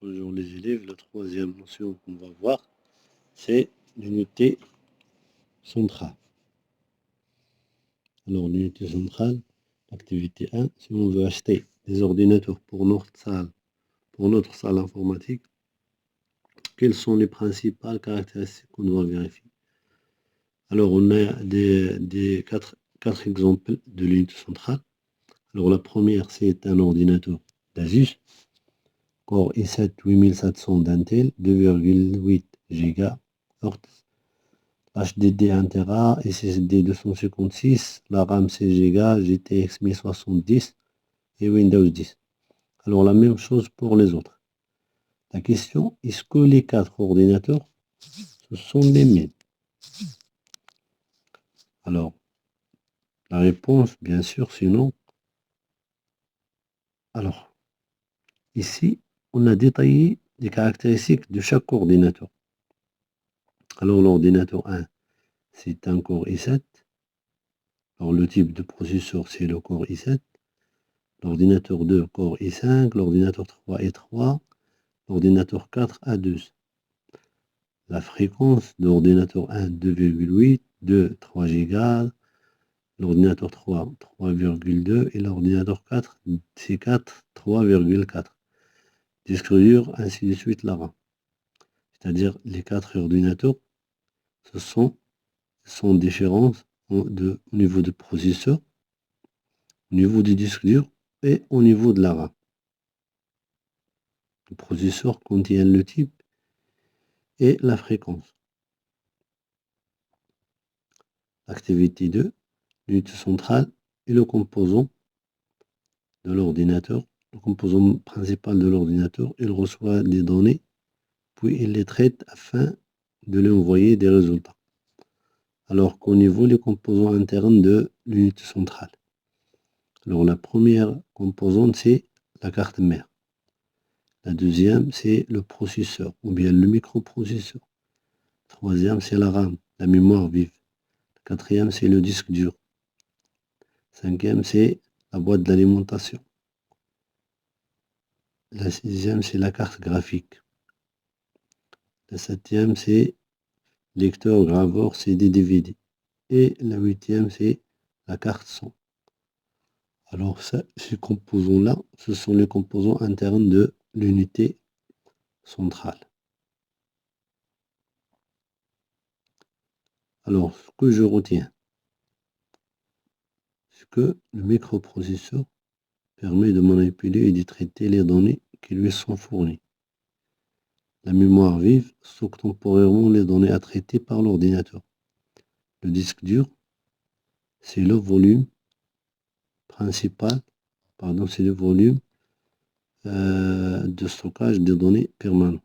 Bonjour les élèves, la troisième notion qu'on va voir, c'est l'unité centrale. Alors l'unité centrale, l'activité 1, si on veut acheter des ordinateurs pour notre salle informatique, quelles sont les principales caractéristiques qu'on doit vérifier? Alors on a quatre exemples de l'unité centrale. Alors la première, c'est un ordinateur d'Asus, Core i7 8700 d'Intel, 2,8 GHz, HDD 1 Tera, SSD 256, la RAM 16 Go, GTX 1070 et Windows 10. Alors la même chose pour les autres. La question, est-ce que les quatre ordinateurs, ce sont les mêmes? Alors, la réponse, bien sûr, sinon. Alors, ici, on a détaillé les caractéristiques de chaque ordinateur. Alors, l'ordinateur 1, c'est un Core i7. Alors, le type de processeur, c'est le Core i7. L'ordinateur 2, Core i5. L'ordinateur 3, i3. L'ordinateur 4, A12. La fréquence de l'ordinateur 1, 2,8. 2, 3 Go. L'ordinateur 3, 3,2. Et l'ordinateur 4, C4, 3,4. Disque dur, ainsi de suite, la RAM. C'est-à-dire les quatre ordinateurs, ce sont différents au niveau du processeur, au niveau du disque dur et au niveau de la RAM. Le processeur contient le type et la fréquence. Activité 2, l'unité centrale et le composant de l'ordinateur. Le composant principal de l'ordinateur, il reçoit des données, puis il les traite afin de lui envoyer des résultats. Alors qu'au niveau des composants internes de l'unité centrale. Alors la première composante, c'est la carte mère. La deuxième, c'est le processeur, ou bien le microprocesseur. Troisième, c'est la RAM, la mémoire vive. Quatrième, c'est le disque dur. Cinquième, c'est la boîte d'alimentation. La sixième, c'est la carte graphique. La septième, c'est lecteur, graveur, CD, DVD. Et la huitième, c'est la carte son. Alors ces composants-là, ce sont les composants internes de l'unité centrale. Alors, ce que je retiens, c'est que le microprocesseur permet de manipuler et de traiter les données qui lui sont fournies. La mémoire vive stocke temporairement les données à traiter par l'ordinateur. Le disque dur, c'est le volume principal, c'est le volume de stockage des données permanent.